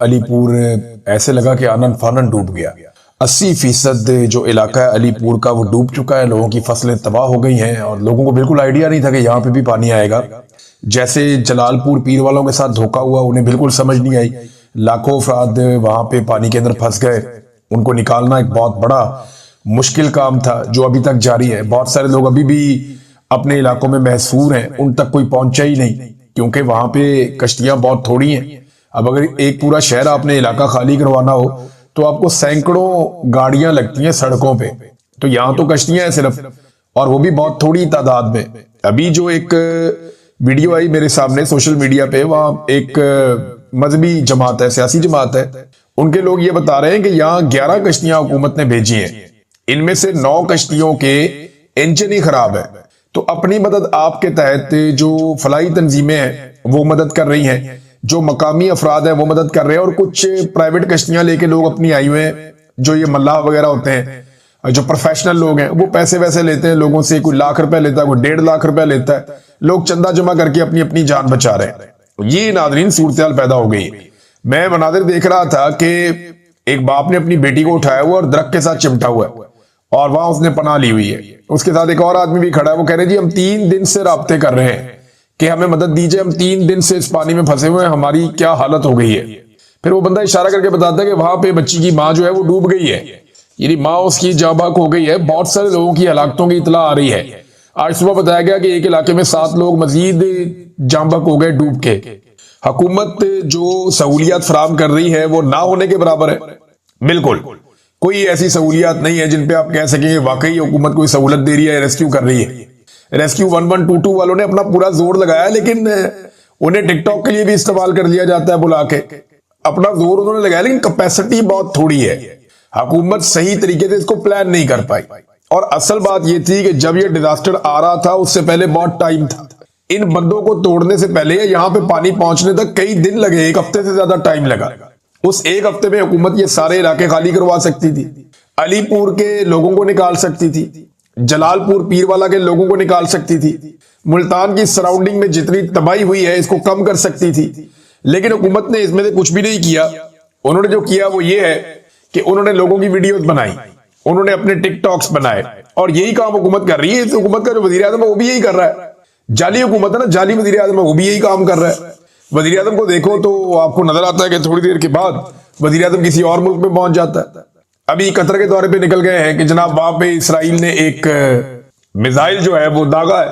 अलीपुर ऐसे लगा कि आनन फानन डूब गया। 80% जो इलाका है अलीपुर का वो डूब चुका है। लोगों की फसलें तबाह हो गई हैं और लोगों को बिल्कुल आइडिया नहीं था कि यहाँ पे भी पानी आएगा। जैसे जलालपुर पीर वालों के साथ धोखा हुआ, उन्हें बिल्कुल समझ नहीं आई। लाखों अफराद वहां पे पानी के अंदर फंस गए। उनको निकालना एक बहुत बड़ा मुश्किल काम था जो अभी तक जारी है। बहुत सारे लोग अभी भी अपने इलाकों में महसूर हैं, उन तक कोई पहुंचा ही नहीं क्योंकि वहां पे कश्तियां बहुत थोड़ी हैं। अब अगर एक पूरा शहर आपने इलाका खाली करवाना हो तो आपको सैकड़ों गाड़ियां लगती हैं सड़कों पे। तो यहां तो कश्तियां हैं सिर्फ, और वो भी बहुत थोड़ी तादाद में। अभी जो एक वीडियो आई मेरे सामने सोशल मीडिया पे, वहां एक मजहबी जमात है, सियासी जमात है, उनके लोग ये बता रहे हैं कि यहाँ 11 कश्तियां हुकूमत ने भेजी हैं। इनमें से 9 कश्तियों के इंजन ही खराब है। तो अपनी मदद आपके तहत जो फलाई तंजीमें हैं वो मदद कर रही हैं, जो मकामी अफराद हैं वो मदद कर रहे हैं, और कुछ प्राइवेट कश्तियां लेके लोग अपनी आई हुए हैं। जो ये मल्लाह वगैरह होते हैं, जो प्रोफेशनल लोग हैं, वो पैसे वैसे लेते हैं लोगों से। कोई लाख रुपए लेता है, कोई 1.5 लाख रुपए लेता है। लोग चंदा जमा करके अपनी अपनी जान बचा रहे हैं। ये नादरीन सूरत पैदा हो गई। मैं मनाजिर देख रहा था कि एक बाप ने अपनी बेटी को उठाया हुआ और दरख्त के साथ चिमटा हुआ है और वहां उसने पनाह ली हुई है। उसके साथ एक और आदमी भी खड़ा है। वो कह रहे जी हम 3 दिन से राब्ते कर रहे हैं कि हमें मदद दीजिए, हम 3 दिन से इस पानी में फंसे हुए हैं, हमारी क्या हालत हो गई है। फिर वो बंदा इशारा करके बताता है कि वहां पे बच्ची की माँ जो है वो डूब गई है, यानी माँ उसकी जाबाक हो गई है। बहुत सारे लोगों की हलाकतों की इतला आ रही है। आज सुबह बताया गया कि एक इलाके में 7 लोग मजीद जाबाक हो गए डूब के। हुकूमत जो सहूलियात फराम कर रही है वो ना होने के बराबर है। बिल्कुल कोई ऐसी सहूलियात नहीं है जिन पे आप कह सकेंगे वाकई हुकूमत कोई सहूलत दे रही है, रेस्क्यू कर रही है। रेस्क्यू 1122 वालों ने अपना पूरा जोर लगाया, लेकिन उन्हें टिकटॉक के लिए भी इस्तेमाल कर लिया जाता है बुला के। अपना जोर उन्होंने लगाया लेकिन कैपेसिटी बहुत थोड़ी है। हुकूमत सही तरीके से इसको प्लान नहीं कर पाई। और असल बात यह थी कि जब ये डिजास्टर आ रहा था उससे पहले बहुत टाइम था। इन बंदों को तोड़ने से पहले यहां पे पानी पहुंचने तक कई दिन लगे, 1 हफ्ते से ज्यादा टाइम लगा। उस 1 हफ्ते में हुकूमत ये सारे इलाके खाली करवा सकती थी, अलीपुर के लोगों को निकाल सकती थी, जलालपुर पीरवाला के लोगों को निकाल सकती थी, मुल्तान की सराउंडिंग में जितनी तबाही हुई है इसको कम कर सकती थी। लेकिन हुकूमत ने इसमें से कुछ भी नहीं किया। उन्होंने जो किया वो ये है कि उन्होंने लोगों की वीडियोस बनाई, उन्होंने अपने टिकटॉक्स बनाए, और यही काम हुकूमत कर रही है। इस हुकूमत का जो वजीर आजम है वो भी यही कर रहा है। जाली हुकूमत है ना, जाली वजीर आजम है, वो भी यही काम कर रहा है। वजीर आजम को देखो तो आपको नजर आता है कि थोड़ी देर के बाद वजीर आजम किसी और मुल्क में पहुंच जाता है। अभी कतर के दौरे पे निकल गए हैं कि जनाब वहां पे इसराइल ने एक मिसाइल जो है वो दागा है,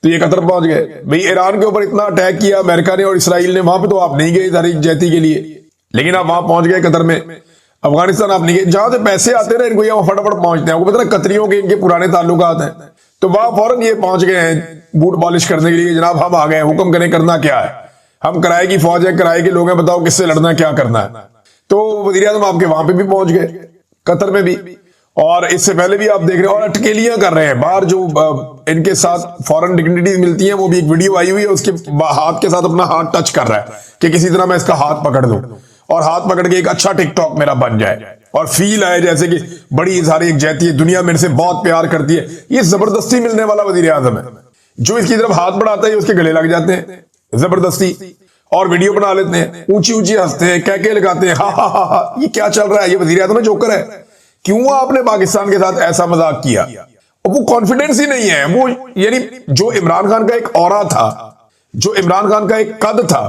तो ये कतर पहुंच गए। भाई ईरान के ऊपर इतना अटैक किया अमेरिका ने और इसराइल ने, वहां पे तो आप नहीं गए तारीख जैती के लिए, लेकिन आप वहां पहुंच गए कतर में। अफगानिस्तान आप नहीं गए, जहां से पैसे आते रहे इनको यहाँ फटाफट पहुंचते हैं। आपको पता है कतरियों के इनके पुराने ताल्लुकात हैं, तो वहां फौरन ये पहुंच गए हैं बूट पॉलिश करने के लिए। जनाब हम आ गए, हुक्म करें, करना क्या है, हम किराए की फौज है, किराए के लोग हैं, बताओ किससे लड़ना, क्या करना है। तो वजीर आजम आपके वहां पे भी पहुंच गए, कतर में भी, और इससे पहले भी आप देख रहे हैं। और अटकेलियां कर रहे हैं बाहर, जो इनके साथ फॉरेन डिग्निटीज मिलती हैं, वो भी एक वीडियो आई हुई है, उसके हाथ के साथ अपना हाथ टच कर रहा है कि किसी तरह मैं इसका हाथ पकड़ लूं और हाथ पकड़ के एक अच्छा टिकटॉक मेरा बन जाए और फील आए जैसे कि बड़ी सारी एक जैती है, दुनिया मेरे से बहुत प्यार करती है। ये जबरदस्ती मिलने वाला वजीर आजम है। जो इसकी तरफ हाथ बढ़ाता है उसके गले लग जाते हैं जबरदस्ती, और वीडियो बना लेते हैं, ऊंची ऊंची हंसते हैं, कहके लगाते हैं, हा हा हा हा। ये क्या चल रहा है? ये वजीर आजम है, जोकर है। क्यों आपने पाकिस्तान के साथ ऐसा मजाक किया? वो कॉन्फिडेंस ही नहीं है। वो यानी जो इमरान खान का एक ऑरा था, जो इमरान खान का एक कद था,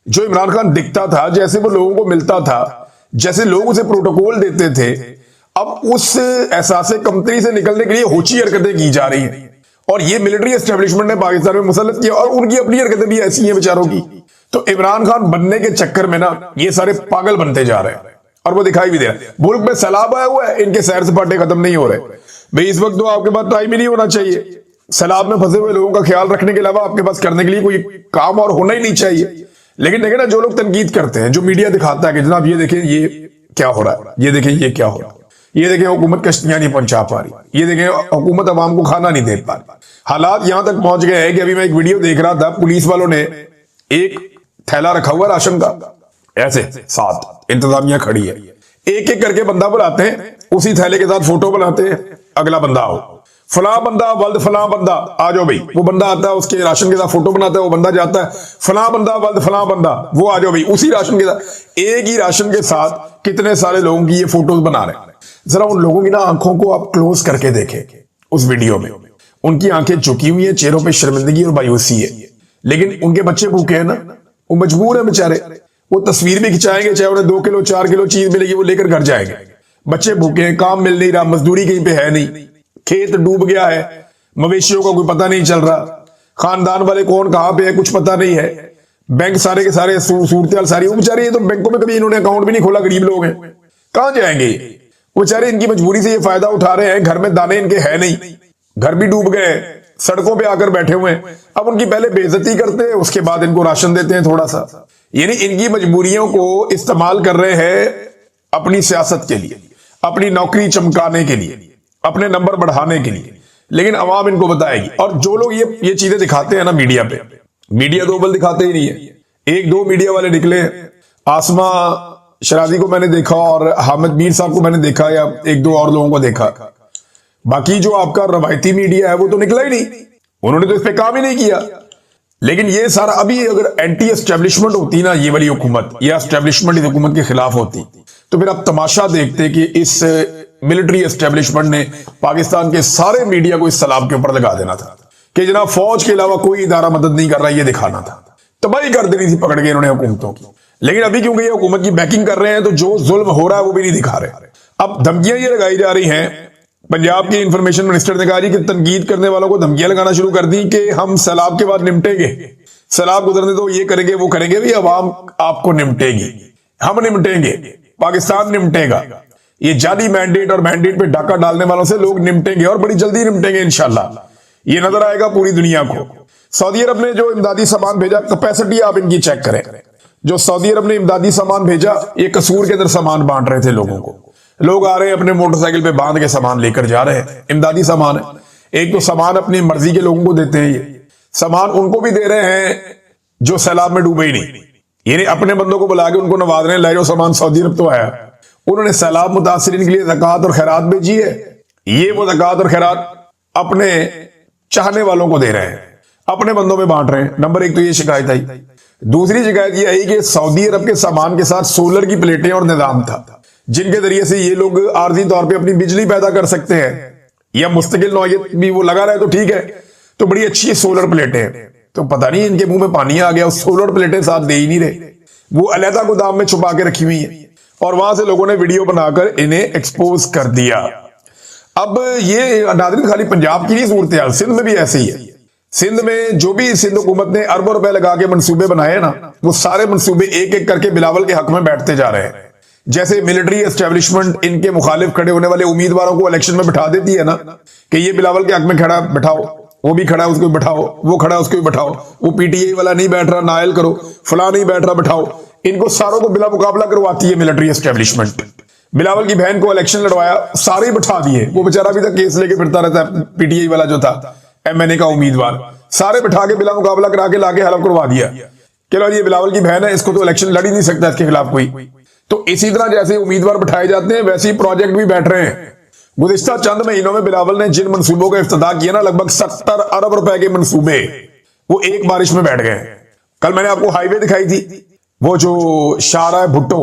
जो इमरान खान दिखता था, जैसे वो लोगों को मिलता था, जैसे लोग उसे प्रोटोकॉल देते थे, अब उस एहसास कमतरी से निकलने के लिए होची हरकतें की जा रही हैं। और ये मिलिट्री एस्टेब्लिशमेंट ने पाकिस्तान में मुसल्लत किया और उनकी अपनी हरकतें भी ऐसी हैं बेचारों की। तो इमरान खान बनने के चक्कर में ना ये सारे पागल बनते जा रहे हैं, और वो दिखाई भी दे रहा है। मुल्क में सैलाब आया हुआ है, इनके सैर सपाटे खत्म नहीं हो रहे। भाई इस वक्त तो आपके पास टाइम ही नहीं होना चाहिए। सैलाब में फंसे हुए लोगों का ख्याल रखने के अलावा आपके पास करने के लिए कोई काम और होना ही नहीं चाहिए। लेकिन देखें ना, जो लोग तनकीद करते हैं, जो मीडिया दिखाता है कि जनाब ये देखें ये क्या हो रहा है, ये देखें ये क्या हो रहा है, ये देखें हुकूमत कश्तियां नहीं पहुंचा पा रही, ये देखें हुकूमत अवाम को खाना नहीं दे पा रही। हालात यहां तक पहुंच गए हैं कि अभी मैं एक वीडियो देख रहा था, पुलिस वालों ने एक थैला रखा हुआ राशन का, ऐसे साथ इंतजामिया खड़ी है, एक एक करके बंदा बुलाते हैं, उसी थैले के साथ फोटो बनाते हैं, अगला बंदा आओ, फला बंदा वल्द फला बंदा, आ जाओ भाई। वो बंदा आता है, उसके राशन के साथ फोटो बनाता है, वो बंदा जाता है, फला बंदा वल्द फला बंदा, वो आ जाओ भाई। उसी राशन के साथ, एक ही राशन के साथ कितने सारे लोगों की ये फोटोज बना रहे हैं। जरा उन लोगों की ना आंखों को आप क्लोज करके देखें उस वीडियो में। उनकी आंखें झुकी हुई है, चेहरों पे शर्मिंदगी और मायूसी है, लेकिन उनके बच्चे भूखे हैं ना, वो मजबूर है बेचारे। वो तस्वीर भी खिंचाएंगे, चाहे उन्हें 2 किलो 4 किलो चीज मिलेगी वो लेकर घर जाएंगे। बच्चे भूखे हैं, काम मिल नहीं रहा, मजदूरी कहीं पे है नहीं, खेत डूब गया है, मवेशियों का कोई पता नहीं चल रहा, खानदान वाले कौन कहां पे है कुछ पता नहीं है, बैंक सारे के सारे सूरत हाल सारी। वो बेचारे, ये तो बैंकों में कभी इन्होंने अकाउंट भी नहीं खोला, गरीब लोग हैं, कहां जाएंगे वो बेचारे। इनकी मजबूरी से ये फायदा उठा रहे हैं, घर में दाने इनके है नहीं, घर भी डूब गए, सड़कों पे आकर बैठे हुए हैं। अब उनकी पहले बेइज्जती करते हैं, उसके बाद इनको राशन देते हैं थोड़ा सा। यानी इनकी मजबूरियों को इस्तेमाल कर रहे हैं अपनी सियासत के लिए, अपनी नौकरी चमकाने के लिए, अपने नंबर बढ़ाने के लिए, लेकिन अवाम इनको बताएगी। और जो लोग ये चीजें दिखाते हैं ना मीडिया पे, मीडिया दो बल दिखाते ही नहीं है। 1-2 मीडिया वाले निकले, आसमा शराजी को मैंने देखा और हामिद मीर साहब को मैंने देखा, या 1-2 और लोगों को देखा। बाकी जो आपका रवायती मीडिया है वो तो निकला ही नहीं, उन्होंने तो इस पे काम ही नहीं किया। लेकिन ये सारा, अभी अगर एंटी एस्टेब्लिशमेंट होती ना ये वाली हुकूमत, या एस्टेब्लिशमेंट इस हुकूमत के खिलाफ होती, तो फिर आप तमाशा देखते कि इस मिलिट्री एस्टेब्लिशमेंट ने पाकिस्तान के सारे मीडिया को इस सलाब के ऊपर लगा देना था कि जनाब फौज के अलावा कोई इदारा मदद नहीं कर रहा, ये दिखाना था, तबाही कर देनी थी पकड़ के इन्होंने हुकूमतों की। लेकिन अभी क्योंकि ये हुकूमत की बैकिंग कर रहे हैं, तो जो जुल्म हो रहा है वो भी नहीं दिखा रहे। अब धमकियां ये लगाई जा रही हैं, पंजाब के इंफॉर्मेशन मिनिस्टर ने कहा कि तनकीद करने वालों को धमकियां लगाना शुरू कर दी कि हम सैलाब के बाद निपटेंगे, सैलाब गुजरने तो ये करेंगे वो करेंगे, भी अवाम आपको निपटेगी, हम निपटेंगे, पाकिस्तान निपटेगा। ये जाली मैंडेट और मैंडेट पे डाका डालने वालों से लोग निपटेंगे और बड़ी जल्दी निपटेंगे इंशाल्लाह। ये नजर आएगा पूरी दुनिया को। सऊदी अरब ने जो इमदादी सामान भेजा, कैपेसिटी आप इनकी चेक करें। जो सऊदी अरब ने इमदादी सामान भेजा, ये कसूर के अंदर सामान बांट रहे थे लोगों को। लोग आ रहे हैं अपने मोटरसाइकिल पे बांध के सामान लेकर जा रहे हैं, इमदादी सामान है। एक तो सामान अपनी मर्जी के लोगों को देते हैं, ये सामान उनको भी दे रहे हैं जो सैलाब में डूबे ही नहीं, यानी अपने बंदों को बुला के उनको नवाज रहे हैं, ले जाओ सामान, सऊदी अरब तो आया। उन्होंने सैलाब मुतासिरीन के लिए ज़कात और खैरात भेजी है, ये वो ज़कात और खैरात अपने चाहने वालों को दे रहे हैं, अपने बंदों में बांट रहे हैं। नंबर 1 तो ये शिकायत आई। दूसरी शिकायत ये आई कि सऊदी अरब के सामान के साथ सोलर की प्लेटें और निजाम था, जिनके जरिए से ये लोग आर्जी तौर पे अपनी बिजली पैदा कर सकते हैं, या मुस्तकिल नौयत भी वो लगा रहा है तो ठीक है, तो बड़ी अच्छी सोलर प्लेटें हैं। तो पता नहीं इनके मुंह में पानी आ गया, उस सोलर प्लेटें साथ दे ही नहीं रहे, वो अलहदा गोदाम में छुपा के रखी हुई है, और वहां से लोगों ने वीडियो बनाकर इन्हें एक्सपोज कर दिया। अब ये नाज़रीन खाली पंजाब की नहीं सूरत हाल, सिंध में भी ऐसे ही है। सिंध में जो भी सिंध हुकूमत ने अरबों रुपए लगा के मंसूबे बनाए ना, वो सारे मंसूबे एक एक करके बिलावल के हक में बैठते जा रहे हैं। जैसे मिलिट्री एस्टेब्लिशमेंट इनके मुखालिफ खड़े होने वाले उम्मीदवारों को इलेक्शन में बिठा देती है ना, कि ये बिलावल के हक में खड़ा बैठाओ, वो भी खड़ा है उसको भी बैठाओ, वो खड़ा है उसको भी बैठाओ, वो पीटीआई वाला नहीं बैठ रहा नायल करो, फला नहीं बैठ रहा बैठाओ। इनको सारों को बिला मुकाबला करवाती है मिलिट्री एस्टेब्लिशमेंट। बिलावल की बहन को इलेक्शन लड़वाया, सारे ही बैठा दिए, वो बेचारा अभी तक केस लेके फिरता रहता है, पीटीआई वाला जो था एमएनए का उम्मीदवार, सारे बैठा के बिला मुकाबला करा के लाके हलफ करवा दिया कि लो ये बिलावल की बहन है, इसको तो इलेक्शन लड़ ही नहीं सकता इसके खिलाफ कोई। तो इसी तरह जैसे उम्मीदवार बैठाए जाते हैं, वैसे ही प्रोजेक्ट भी बैठ रहे हैं। गुज़िश्ता चंद महीनों में बिलावल ने जिन मंसूबों का इफ्तिताह किया ना, लगभग 70 अरब रुपए के मंसूबे, वो एक बारिश में बैठ गए। कल मैंने आपको हाईवे दिखाई थी, वो जो शाहराह भुट्टो,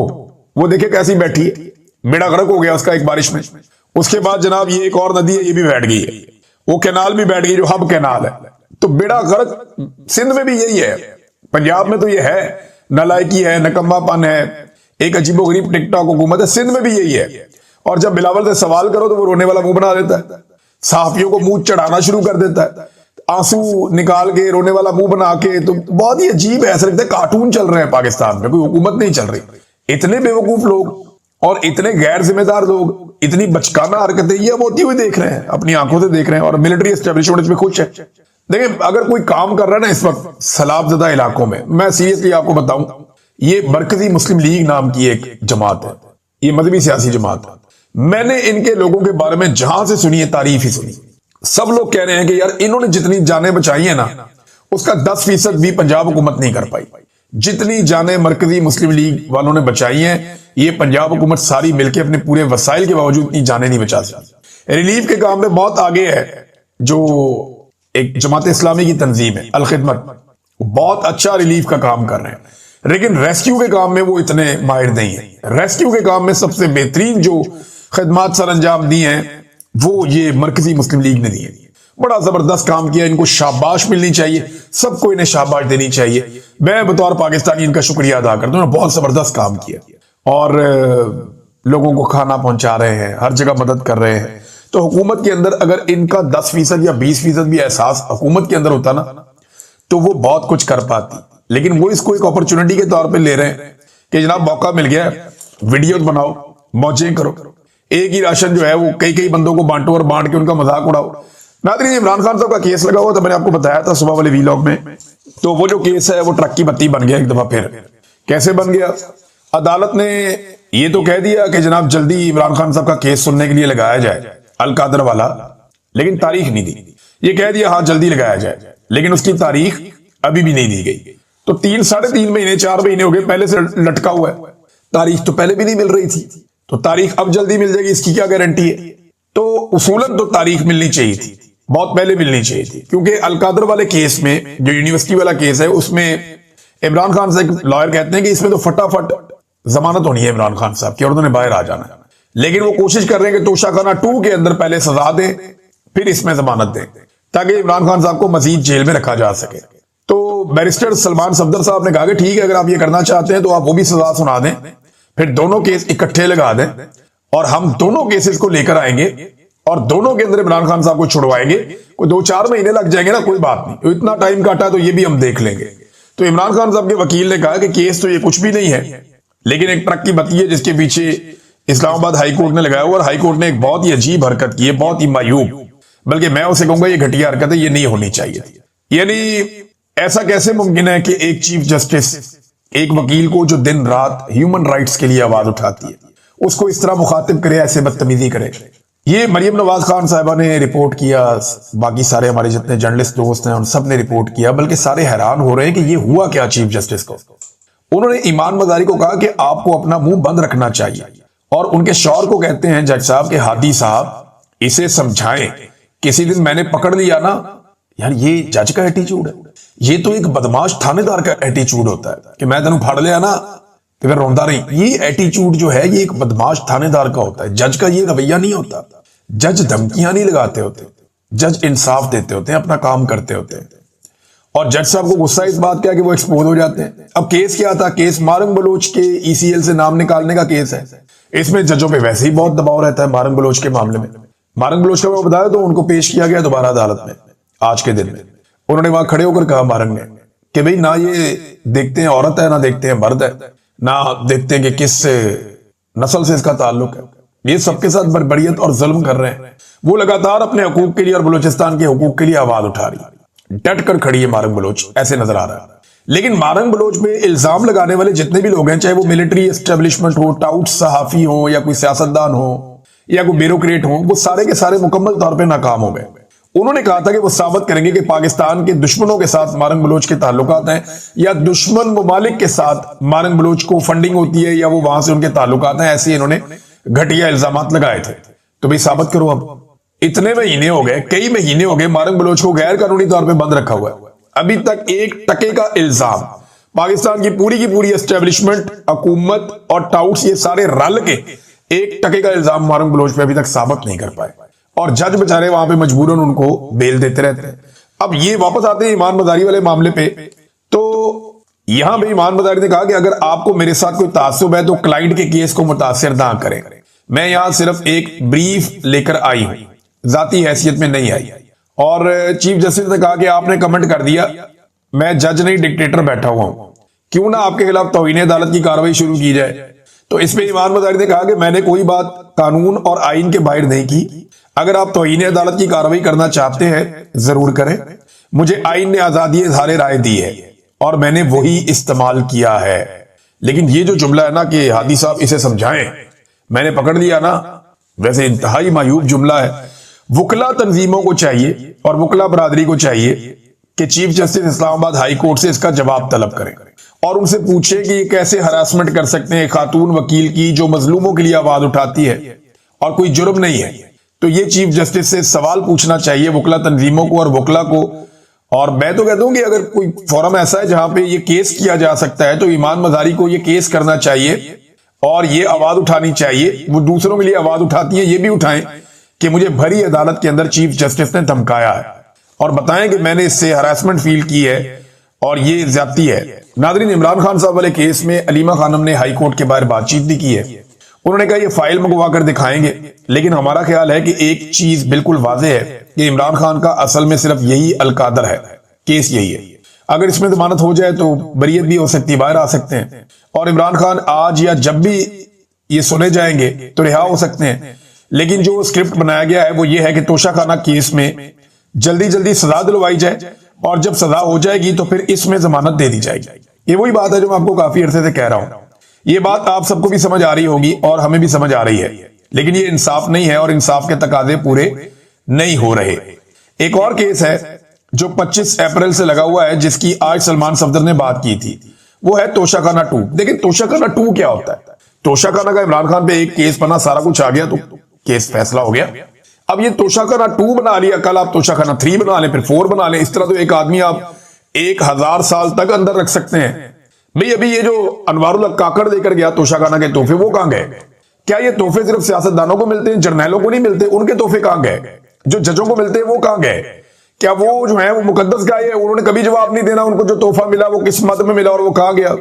वो देखे कैसी बैठी है, बेड़ा गर्क हो गया उसका एक बारिश में। उसके बाद जनाब ये एक और नदी है, ये भी बैठ गई है, वो कैनाल भी बैठ गई जो हब कैनाल है। तो बेड़ा गर्क सिंध में भी यही है, पंजाब में तो ये है, नालायकी है, नकम्मापन है, एक अजीबोगरीब टिकटॉक हुकूमत है। सिंध में भी यही है। और जब बिलावल से सवाल करो तो वो रोने वाला मुंह बना देता है, सहाफियों को मुंह चढ़ाना शुरू कर देता है, आंसू निकाल के रोने वाला मुंह बना के। तो बहुत ही अजीब है, ऐसा लगता है कार्टून चल रहे हैं पाकिस्तान में, कोई हुकूमत नहीं चल रही। इतने बेवकूफ लोग और इतने गैर जिम्मेदार लोग, इतनी बचकाना हरकतें ये अब होती हुई देख रहे हैं, अपनी आंखों से देख रहे हैं, और मिलिट्री एस्टेब्लिशमेंट इसमें खुश है। देखिए अगर कोई काम कर रहा है ना इस वक्त सैलाबज़दा इलाकों में, मैं सीरियसली आपको बताऊं, ये मरकजी मुस्लिम लीग नाम की एक जमात है, ये मजहबी सियासी जमात है। मैंने इनके लोगों के बारे में जहां से सुनी है तारीफ ही सुनी। सब लोग कह रहे हैं कि यार इन्होंने जितनी जानें बचाई है ना, उसका 10% भी पंजाब हुकूमत नहीं कर पाई। जितनी जानें मरकजी मुस्लिम लीग वालों ने बचाई हैं, ये पंजाब हुकूमत सारी मिलकर अपने पूरे वसाइल के बावजूद इतनी जानें नहीं बचा सकती। रिलीफ के काम में बहुत आगे है, जो एक जमात इस्लामी की तंजीम है अल खिदमत, बहुत अच्छा रिलीफ का काम कर रहे हैं, लेकिन रेस्क्यू के काम में वो इतने माहिर नहीं है। रेस्क्यू के काम में सबसे बेहतरीन जो खिदमत सर अंजाम दी हैं वो ये मरकजी मुस्लिम लीग ने दी है। बड़ा जबरदस्त काम किया, इनको शाबाश मिलनी चाहिए, सबको इन्हें शाबाश देनी चाहिए। मैं बतौर पाकिस्तानी इनका शुक्रिया अदा करता हूँ, बहुत जबरदस्त काम किया और लोगों को खाना पहुंचा रहे हैं, हर जगह मदद कर रहे हैं। तो हुकूमत के अंदर अगर इनका 10% या 20% भी एहसास हुकूमत के अंदर होता ना तो वो बहुत कुछ कर पाती, लेकिन वो इसको एक अपॉर्चुनिटी के तौर पे ले रहे हैं कि जनाब मौका मिल गया, वीडियो बनाओ, मौजें करो, एक ही राशन जो है वो कई कई बंदों को बांटो और बांट के उनका मजाक उड़ाओ। नाज़रीन, इमरान खान साहब का केस लगा हुआ था, मैंने आपको बताया था सुबह वाले वीलॉग में। तो वो जो केस है वो ट्रक की बत्ती बन गया एक दफा फिर। कैसे बन गया? अदालत ने ये तो कह दिया कि जनाब जल्दी इमरान खान साहब का केस सुनने के लिए लगाया जाए, अल कादर वाला, लेकिन तारीख नहीं दी। ये कह दिया हाँ जल्दी लगाया जाए, लेकिन उसकी तारीख अभी भी नहीं दी गई। तो 3-3.5 महीने 4 महीने हो गए पहले से लटका हुआ है, तारीख तो पहले भी नहीं मिल रही थी, तो तारीख अब जल्दी मिल जाएगी इसकी क्या गारंटी है? तो उसूलन तो तारीख मिलनी चाहिए थी, बहुत पहले मिलनी चाहिए थी, क्योंकि अल कादर वाले केस में, जो यूनिवर्सिटी वाला केस है, उसमें इमरान खान से एक लॉयर कहते हैं कि इसमें तो फटाफट जमानत होनी है इमरान खान साहब की और उन्होंने बाहर आ जाना है, लेकिन वो कोशिश कर रहे हैं कि तोशाखाना 2 के अंदर पहले सजा दें फिर इसमें जमानत दें ताकि इमरान खान साहब को मजीद जेल में रखा जा सके। तो बैरिस्टर सलमान सफदर साहब ने कहा कि ठीक है, अगर आप ये करना चाहते हैं तो आप वो भी सजा सुना दें, फिर दोनों केस इकट्ठे लगा दें और हम दोनों केसेस को लेकर आएंगे और दोनों के अंदर इमरान खान साहब को छुड़वाएंगे। कोई 2-4 महीने लग जाएंगे ना, कोई बात नहीं, तो इतना टाइम काटा तो ये भी हम देख लेंगे। तो इमरान खान साहब के वकील ने कहा कि केस तो ये कुछ भी नहीं है, लेकिन एक ट्रक की बत्ती है जिसके पीछे इस्लामाबाद हाई कोर्ट ने लगाया हुआ, और हाई कोर्ट ने एक बहुत ही अजीब हरकत की है, बहुत ही मायूब, बल्कि मैं उसे कहूंगा ये घटिया हरकत है, ये नहीं होनी चाहिए थी। यानी ऐसा कैसे मुमकिन है कि एक चीफ जस्टिस एक वकील को जो दिन रात ह्यूमन राइट्स के लिए आवाज उठाती है उसको इस तरह मुखातिब करे, ऐसे बदतमीजी करे? ये मरियम नवाज खान साहबा ने रिपोर्ट किया, बाकी सारे हमारे जितने जर्नलिस्ट दोस्त हैं उन सब ने रिपोर्ट किया, बल्कि सारे हैरान हो रहे हैं कि ये हुआ क्या चीफ जस्टिस को। उन्होंने ईमान मजारी को कहा कि आपको अपना मुंह बंद रखना चाहिए, और उनके शौहर को कहते हैं जज साहब के हादी साहब इसे समझाएं, किसी दिन मैंने पकड़ लिया ना, यार ये जज का एटीट्यूड है, ये तो एक बदमाश थानेदार का एटीट्यूड होता है कि मैं तेन फाड़ लिया ना तो फिर रोंदा नहीं। ये एटीट्यूड जो है ये एक बदमाश थानेदार का होता है, जज का ये रवैया नहीं होता। जज धमकियां नहीं लगाते होते, जज इंसाफ देते होते हैं, अपना काम करते होते हैं। और जज साहब को गुस्सा इस बात का कि वो एक्सपोज हो जाते हैं। अब केस क्या था? केस मारंग बलोच के ईसीएल से नाम निकालने का केस है। इसमें जजों पे वैसे ही बहुत दबाव रहता है मारंग बलोच के मामले में। मारंग बलोच का मैं बताया तो उनको पेश किया गया दोबारा अदालत में आज के दिन में। उन्होंने वहां खड़े होकर कहा मारंग ने कि भाई ना ये देखते हैं औरत है, ना देखते हैं मर्द है, ना देखते हैं कि किस नस्ल से इसका ताल्लुक है, ये सबके साथ बर्बरियत और जुल्म कर रहे हैं। वो लगातार अपने हकूक के लिए और बलूचिस्तान के हकूक के लिए आवाज उठा रही है, डट कर खड़ी है मारंग बलोच, ऐसे नजर आ रहा है। लेकिन मारंग बलोच में इल्जाम लगाने वाले जितने भी लोग हैं, चाहे वो मिलिट्री एस्टेब्लिशमेंट हो, टाउट सहाफी हो, या कोई सियासतदान हो, या कोई ब्यूरोक्रेट हो, वो सारे के सारे मुकम्मल तौर पर नाकाम हो गए। उन्होंने कहा था कि वो साबित करेंगे कि पाकिस्तान के दुश्मनों के साथ मारंग बलोच के ताल्लुकात हैं, या दुश्मन ममालिक के साथ मारंग बलोच को फंडिंग होती है, या वो वहां से उनके ताल्लुकात हैं। ऐसे इन्होंने घटिया इल्जामात लगाए थे। तो भाई साबित करो। अब इतने महीने हो गए, कई महीने हो गए मारंग बलोच को गैर कानूनी तौर पर बंद रखा हुआ है, अभी तक 1 टके का इल्जाम। पाकिस्तान की पूरी एस्टेब्लिशमेंट, हुकूमत और टाउट्स, ये सारे रल के 1 टके का इल्जाम मारंग बलोच पे अभी तक साबित नहीं कर पाए, और जज बेचारे वहां पे मजबूरन उनको बेल देते रहते हैं। अब ये वापस आते हैं ईमान मजारी वाले मामले पे। तो यहां भी ईमान मजारी ने कहा कि अगर आपको मेरे साथ कोई तासुब है तो क्लाइंट के केस को मुतासिर ना करें। मैं यहां सिर्फ एक ब्रीफ लेकर आई हूं, जाती हैसियत में नहीं आई। और चीफ जस्टिस ने कहा कि आपने कमेंट कर दिया, मैं जज नहीं डिक्टेटर बैठा हुआ हूं, क्यों ना आपके खिलाफ तौहीन अदालत की कार्रवाई शुरू की जाए। तो इसमें ईमान मजारी ने कहा कि मैंने कोई बात कानून और आइन के बाहर नहीं की। अगर आप तौहीन अदालत की कार्रवाई करना चाहते हैं जरूर करें, मुझे आइन ने आजादी इज़हार राय दी है और मैंने वही इस्तेमाल किया है। लेकिन ये जो जुमला है ना कि हादी साहब इसे समझाएं, मैंने पकड़ लिया ना, वैसे इंतहाई मायूब जुमला है। वकला तंजीमों को चाहिए और वकला बरादरी को चाहिए कि chief justice Islamabad high court से इसका जवाब तलब करें और उनसे पूछे कि ये कैसे हरासमेंट कर सकते हैं खातून वकील की जो मजलूमों के लिए आवाज उठाती है और कोई जुर्म नहीं है। तो ये चीफ जस्टिस से सवाल पूछना चाहिए वकला तंजीमों को और वकला को। और मैं तो कहता हूं कि अगर कोई फोरम ऐसा है जहां पे ये केस किया जा सकता है तो ईमान मजारी को ये केस करना चाहिए और ये आवाज उठानी चाहिए। वो दूसरों के लिए आवाज उठाती है, ये भी उठाएं कि मुझे भरी अदालत के अंदर चीफ जस्टिस ने धमकाया है और बताएं कि मैंने इससे हरासमेंट फील की है और ये ज्यादती है। नादरीन, इमरान खान साहब वाले केस में अलीमा खानम ने हाई कोर्ट के बाहर बातचीत भी की है। उन्होंने कहा ये फाइल मंगवा कर दिखाएंगे, लेकिन हमारा ख्याल है कि एक चीज बिल्कुल वाज़ेह है कि इमरान खान का असल में सिर्फ यही अलकादर है, केस यही है। अगर इसमें जमानत हो जाए तो बरियत भी हो सकती है, बाहर आ सकते हैं और इमरान खान आज या जब भी ये सुने जाएंगे तो रिहा हो सकते हैं। लेकिन जो स्क्रिप्ट बनाया गया है वो ये है कि तोशाखाना केस में जल्दी जल्दी सजा दिलवाई जाए और जब सजा हो जाएगी तो फिर इसमें जमानत दे दी जाएगी। ये वही बात है जो मैं आपको काफी अरसे से कह रहा हूं। ये बात आप सबको भी समझ आ रही होगी और हमें भी समझ आ रही है, लेकिन ये इंसाफ नहीं है और इंसाफ के तकाजे पूरे नहीं हो रहे। एक और केस है जो 25 अप्रैल से लगा हुआ है, जिसकी आज सलमान सफदर ने बात की थी, वो है तोशाखाना 2। देखिए तोशाखाना 2 क्या होता है। तोशाखाना का इमरान खान पे एक केस बना, सारा कुछ आ गया तो केस फैसला हो गया। अब ये तोशाखाना 2 बना लिया, कल आप तोशाखाना 3 बना लें, फिर 4 बना लें। इस तरह तो एक आदमी आप 1000 साल तक अंदर रख सकते हैं। भाई अभी ये जो अनवारुल हक काकड़ देकर गया तोशाखाना के तोहफे, वो कहां गए? क्या ये तोहफे सिर्फ सियासतदानों को मिलते हैं, जर्नैलों को नहीं मिलते? उनके तोहफे कहां गए? जो जजों को मिलते हैं वो कहां गए? क्या वो जो है वो मुकद्दस गाय है? उन्होंने कभी जवाब नहीं देना उनको जो तोहफा मिला वो किस मद में मिला और वो कहां गया?